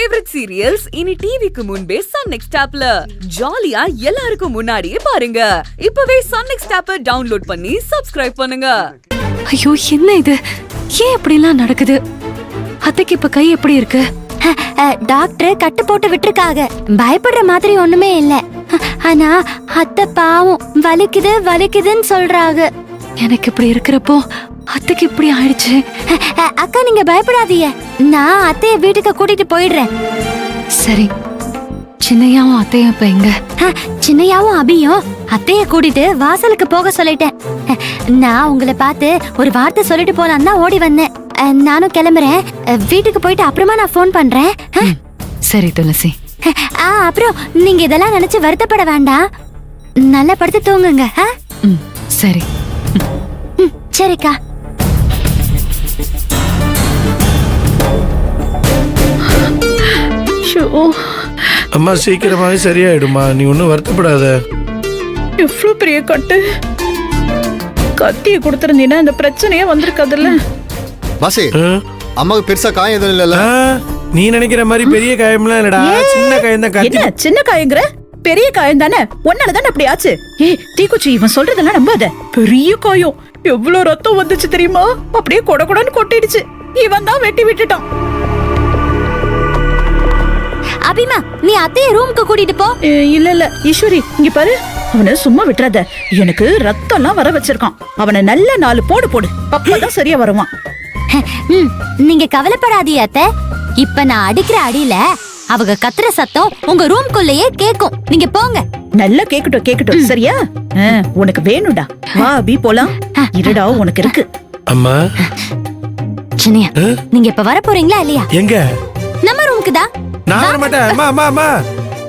Favourite serials இனி டிவிக்கு முன்பே சன் நெக்ஸ்ட் ஆப்ல ஜாலியா எல்லாருக்கும் முன்னாடியே பாருங்க. இப்பவே சன் நெக்ஸ்ட் ஆப்பை டவுன்லோட் பண்ணி சப்ஸ்கிரைப் பண்ணுங்க. ஐயோ, என்ன இது? ஏன் இப்படி எல்லாம் நடக்குது? அத்தைக்கு இப்ப கை எப்படி இருக்கு? டாக்டர் கட்டு போட்டு விட்டுருக்காங்க. பயப்படுற மாதிரி ஒண்ணுமே இல்ல. ஆனா அத்தை பாவம் வலிக்குது வலிக்குதுன்னு சொல்றாங்க. எனக்கு இப்படி இருக்கிறப்போ அத்தைக்கு இப்படி ஆயிடுச்சு. அக்கா, நீங்க பயப்படாதீங்க. நான் அத்தைய வீட்டுக்கு கூட்டிட்டு போயிடுறேன். சரி, சின்னையாவும் அத்தையும் இப்ப எங்க? சின்னையாவும் அபியும் அத்தைய கூட்டிட்டு வாசலுக்கு போக சொல்லிட்டேன். நான் உங்களை பார்த்து ஒரு வார்த்தை சொல்லிட்டு போலாம் தான் ஓடி வந்தேன். நானும் கிளம்புறேன். வீட்டுக்கு போயிட்டு அப்புறமா நான் போன் பண்றேன். சரி துளசி. அப்புறம் நீங்க இதெல்லாம் நினைச்சு வருத்தப்பட வேண்டாம். நல்லா படுத்து தூங்குங்க. சரி. சரிக்கா. அம்மா சீக்கிரமாவே சரியாயிடுமா, நீ ஒன்னும் வருத்தப்படாத. எவ்வளவு பெரிய கட்டு, கத்திய கொடுத்திருந்தீங்கன்னா இந்த பிரச்சனையே வந்திருக்காதுல்ல. பாசி, அம்மாவுக்கு பெருசா காயம் எதுவும் இல்லல்ல? நீ நினைக்கிற மாதிரி பெரிய காயம்லாம் இல்லடா, சின்ன காயம் தான். என்ன சின்ன காயங்கிற? பெரிய காயம் தானே, ஒன்னாலதானே அப்படி ஆச்சு. தீக்குச்சி, இவன் சொல்றதெல்லாம் நம்பாத. பெரிய காயம், எவ்வளவு ரத்தம் வந்துச்சு தெரியுமா? அப்படியே கொடகொடன்னு கொட்டிடுச்சு. இவன் தான் வெட்டி விட்டுட்டான். அபிமா, நீ அத்தைய ரூமுக்கு கூட்டிட்டு போ. இல்ல இல்ல ஈஸ்வரி, இங்க பாரு, அவனை சும்மா விட்டுறாத. எனக்கு ரத்தம் எல்லாம் வர வச்சிருக்கான். அவனை நல்ல 4 போடு போடு, அப்பதான் சரியா வருவான். நீங்க கவலைப்படாதீங்க அத்தை. இப்ப நான் அடிக்கிற அடியில அவங்க கத்துற சத்தம் உங்க ரூம்குள்ளேயே கேக்கும். நீங்க போங்க. நல்லா கேக்கட்டும் கேக்கட்டும், சரியா? உனக்கு வேணும்டா, வா அபி போலாம். இருடா, உனக்கு இருக்கு. அம்மா சின்னையா, நீங்க இப்ப வர போறீங்களா இல்லையா? எங்க? நம்ம ரூமுக்கு தான். நான் வர மாட்டேன். அம்மா அம்மா அம்மா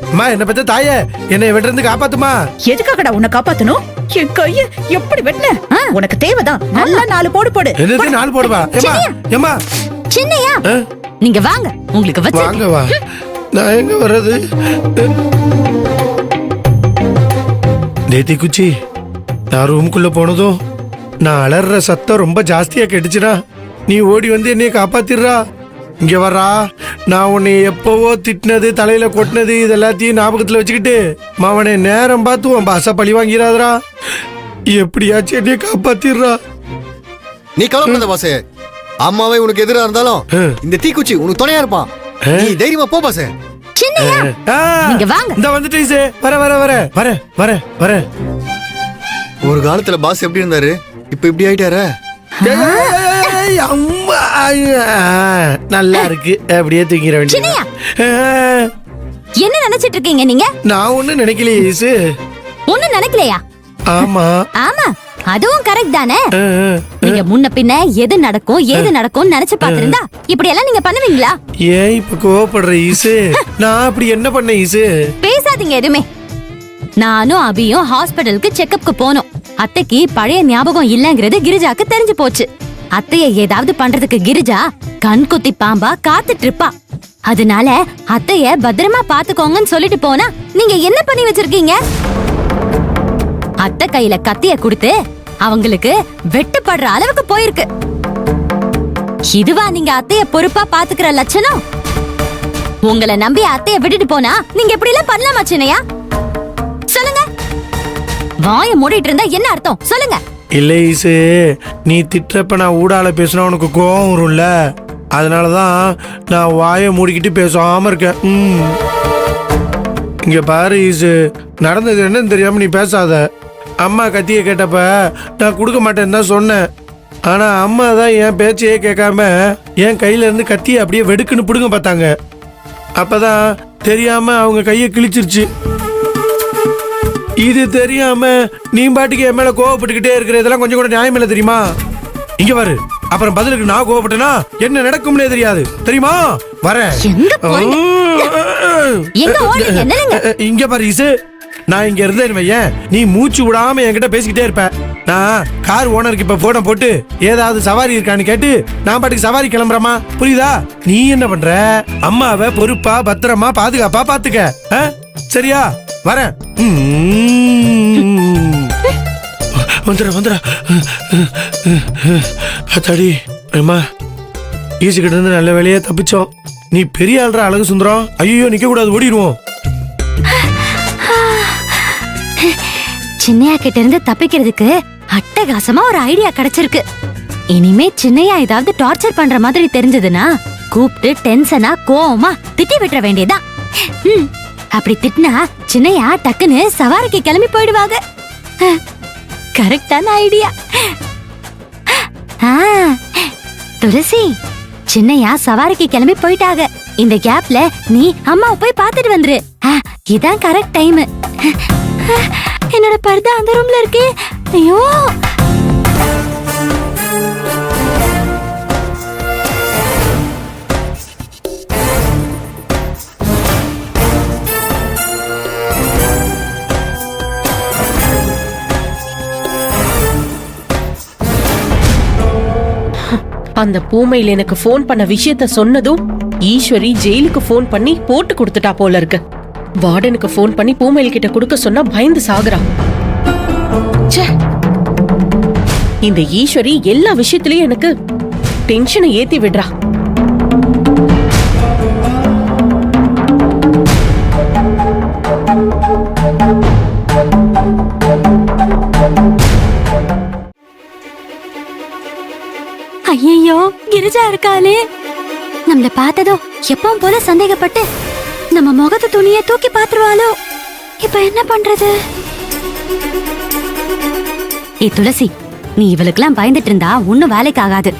அம்மா, என்ன பத்த தாயே, என்னை வெட்டிருந்து காப்பாத்துமா. எதுக்காகடா உன்னை காப்பாத்தணும்? என் கைய எப்படி வெட்டின? உனக்கு தேவைதான். நல்லா 4 போடு போடு. என்னது 4 போடுவா? ஏமா சின்னையா, நீங்க வாங்க, உங்களுக்கு வச்சு. வாங்க வா. நான் எங்க வர்றது? தேதி குச்சி, நான் ரூமுக்குள்ள போனதும் நான் அலற சத்தம் ரொம்ப ஜாஸ்தியா கேட்டுச்சுடா. நீ ஓடி வந்து என்னைய காப்பாத்திடுறா. இங்க வர்றா. நான் உன்னை எப்பவோ திட்டினது, தலையில கொட்டினது, இது எல்லாத்தையும் ஞாபகத்துல வச்சுக்கிட்டு மாவனே நேரம் பார்த்து உன் பாச பழி வாங்கிறாதரா. எப்படியாச்சும் என்னைய காப்பாத்திடுறா. நீ கவலைப்படாத பாசே. அம்மாவே உனக்கு எதிரா இருந்தாலும் இந்த தீக்குச்சி உனக்கு துணையா இருப்பான். நீ தைரியமா போ பாசே. நீங்க வாங்க. இந்த வந்துட்டீசே. வர வர வர வர வர வர. ஒரு காலத்துல பாஸ் எப்படி இருந்தாரு, இப்ப இப்படி ஆயிட்டாரு. நல்லா இருக்கு, அப்படியே தூங்கிட வேண்டிய. என்ன நினைச்சிட்டு இருக்கீங்க நீங்க? நான் ஒண்ணு நினைக்கலையே. ஒண்ணு நினைக்கலையா? ஆமா ஆமா, அதுவும் கரெக்ட் தானே. நீங்க முன்ன பின்ன எது நடக்கும் ஏது நடக்கும் நினைச்சு பாத்திருந்தா இப்படி எல்லாம் நீங்க பண்ணுவீங்களா? ஏன் இப்ப கோவப்படுற ஈசு? நான் அப்படி என்ன பண்ண ஈசு? பேசாதீங்க எதுவுமே. நானும் அபியும் ஹாஸ்பிடலுக்கு செக்கப்க்கு போனோம். அத்தைக்கு பழைய ஞாபகம் இல்லங்கிறது கிரிஜாக்கு தெரிஞ்சு போச்சு. அத்தைய ஏதாவது பண்றதுக்கு கிரிஜா கண் குத்தி பாம்பா காத்துட்டு இருப்பா. அதனால அத்தைய பத்திரமா பாத்துக்கோங்கன்னு சொல்லிட்டு போனா நீங்க என்ன பண்ணி வச்சிருக்கீங்க? அத்தை கையில கத்திய கொடுத்து அவங்களுக்கு வெட்டுப்படுற அளவுக்கு போயிருக்கு. இதுவா நீங்க அத்தைய பொறுப்பா பாத்துக்கிற லட்சணம்? உங்களை நம்பி அத்தைய விட்டுட்டு போனா நீங்க எப்படி எல்லாம் பண்ணலாமா சின்னையா? சொல்லுங்க. வாய மூடிட்டு இருந்தா என்ன அர்த்தம் சொல்லுங்க. இல்ல ஈசு, நீ திட்டப்ப நான் ஊடால பேசினா உனக்கு கோவம் வரும்ல, அதனாலதான் நான் வாய மூடிக்கிட்டு பேசாம இருக்கேன். இங்க பாரு ஈசு, நடந்தது என்னன்னு தெரியாம நீ பேசாத. அம்மா கத்திய கேட்டப்ப நான் கொடுக்க மாட்டேன்னு தான் சொன்னேன். ஆனா அம்மா தான் என் பேச்சையே கேட்காம என் கையில இருந்து கத்திய அப்படியே வெடுக்குன்னு பிடுங்க பார்த்தாங்க. அப்பதான் தெரியாம அவங்க கையை கிழிச்சிருச்சு. இது தெரியாம நீ பாட்டுக்கு என் மேல கோவப்பட்டுக்கிட்டே இருக்கிற, இதெல்லாம் கொஞ்சம் கூட நியாயம் இல்ல தெரியுமா? இங்க பாரு, அப்புறம் பதிலுக்கு நான் கோவப்பட்டேன்னா என்ன நடக்கும்னே தெரியாது தெரியுமா? வரேன். இங்க பாரு ஈசு, நான் இங்க இருந்தேன் வையேன், நீ மூச்சு விடாம என்கிட்ட பேசிக்கிட்டே இருப்ப. நான் கார் ஓனருக்கு இப்ப போன போட்டு ஏதாவது சவாரி இருக்கான்னு கேட்டு நான் பாட்டுக்கு சவாரி கிளம்புறமா, புரியுதா? நீ என்ன பண்ற? அம்மாவை பொறுப்பா பத்திரமா பாதுகாப்பா பாத்துக்க, சரியா? வரேன். வந்துடுற வந்துடுற. அத்தாடி அம்மா, ஈஸு கிட்ட இருந்து நல்ல வேலையா தப்பிச்சோம். நீ பெரிய ஆள்ற அழகு சுந்தரம். ஐயோ நிக்க கூடாது, ஓடிடுவோம். சின்னையா கிட்ட இருந்து தப்பிக்கிறதுக்கு அட்டகாசமா ஒரு ஐடியா கிடைச்சிருக்கு. இனிமே சின்னையா ஏதாவது டார்ச்சர் பண்ற மாதிரி தெரிஞ்சதுன்னா கூப்பிட்டு டென்ஷனா கோவமா திட்டி விட்டுற வேண்டியதா. அப்படி திட்டினா சின்னையா டக்குன்னு சவாரிக்கு கிளம்பி போயிடுவாங்க. கரெக்டான ஐடியா. துளசி, சின்னையா சவாரிக்கு கிளம்பி போயிட்டாங்க. இந்த கேப்ல நீ அம்மாவை போய் பாத்துட்டு வந்துரு. இதான் கரெக்ட் டைம். என்னோட பர்தா அந்த ரூம்ல இருக்கு. ஐயோ, அந்த பூமையில எனக்கு போன் பண்ண விஷயத்த சொன்னதும் ஈஸ்வரி ஜெயிலுக்கு போன் பண்ணி போட்டு கொடுத்துட்டா போல இருக்கு. வார்டனுக்கு போன் பண்ணி பூமையில் கிட்ட கொடுக்க சொன்னா பயந்து சாகுறா. ச்சே, இந்த ஈஸ்வரி எல்லா விஷயத்திலயும் எனக்கு டென்ஷனை ஏத்தி விடுறா. ஐயோ, கிரிஜா இருக்காளே. நம்மள பார்த்ததோ எப்பவும் போல சந்தேகப்பட்டு நம்ம முகத்து துணியை தூக்கி பாத்துருவாளோ. இப்ப என்ன பண்றது? ஏ துளசி, நீ இவளுக்கெல்லாம் பயந்துட்டு இருந்தா ஒன்னும் வேலைக்கு ஆகாது.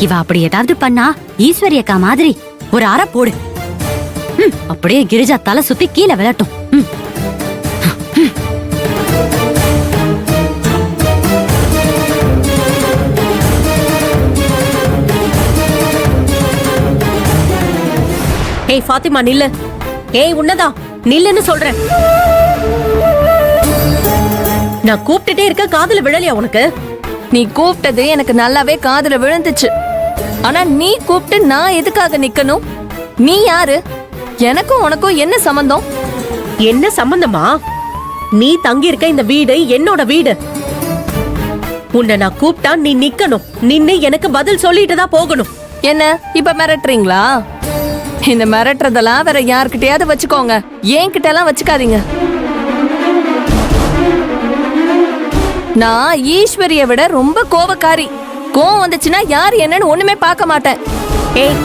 இவ அப்படி ஏதாவது பண்ணா ஈஸ்வரி அக்கா மாதிரி ஒரு அறை போடு. அப்படியே கிரிஜா தலை சுத்தி கீழே விழட்டும். ஏய் ஃபாத்திமா, நில்லு. ஏய் உன்னதா, நில்லுன்னு சொல்றேன். நான் கூப்பிட்டுட்டே இருக்க, காதுல விழலையா உனக்கு? நீ கூப்பிட்டது எனக்கு நல்லாவே காதுல விழுந்துச்சு. ஆனா நீ கூப்பிட்டு நான் எதுக்காக நிக்கணும்? நீ யாரு? எனக்கும் உனக்கும் என்ன சம்பந்தம்? என்ன சம்பந்தமா? நீ தங்கி இருக்க இந்த வீடு என்னோட வீடு. உன்னை நான் கூப்பிட்டா நீ நிக்கணும். நின்னு எனக்கு பதில் சொல்லிட்டு தான் போகணும். என்ன இப்ப மிரட்டுறீங்களா? இந்த மிரட்டுறதெல்லாம் வேற யார்கிட்டயாவது வச்சுக்கோங்க, என்கிட்ட எல்லாம் வச்சுக்காதீங்க. நான் ஈஸ்வரிய விட ரொம்ப கோபக்காரி. கோவம் வந்துச்சுன்னா யார் என்னன்னு ஒண்ணுமே பார்க்க மாட்டேன். ஏய்,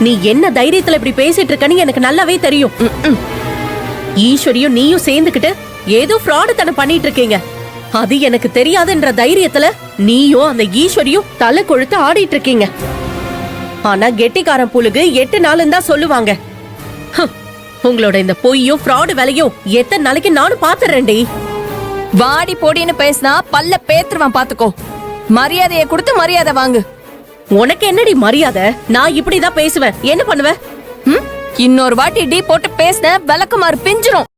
நீ என்ன தைரியத்துல இப்படி பேசிட்டு இருக்கன்னு எனக்கு நல்லாவே தெரியும். ஈஸ்வரியும் நீயும் சேர்ந்துக்கிட்டு ஏதோ ஃப்ராடு தனம் பண்ணிட்டு இருக்கீங்க. அது எனக்கு தெரியாதுன்ற தைரியத்துல நீயும் அந்த ஈஸ்வரியும் தலை கொழுத்து ஆடிட்டு இருக்கீங்க. ஆனா கெட்டிக்காரன் புழுகு 8 நாளும் தான் சொல்லுவாங்க. உங்களோட இந்த பொய்யும் ஃப்ராடு வேலையும் எத்தனை நாளைக்கு நானும் பாத்துறேன்டி. வாடி போடின்னு பேசினா பல்ல பேத்துருவான், பாத்துக்கோ. மரியாதையை கொடுத்து மரியாதை வாங்கு. உனக்கு என்னடி மரியாதை? நான் இப்படிதான் பேசுவேன். என்ன பண்ணுவ? இன்னொரு வாட்டி டீ போட்டு பேசின விளக்குமாறு பிஞ்சிரும்.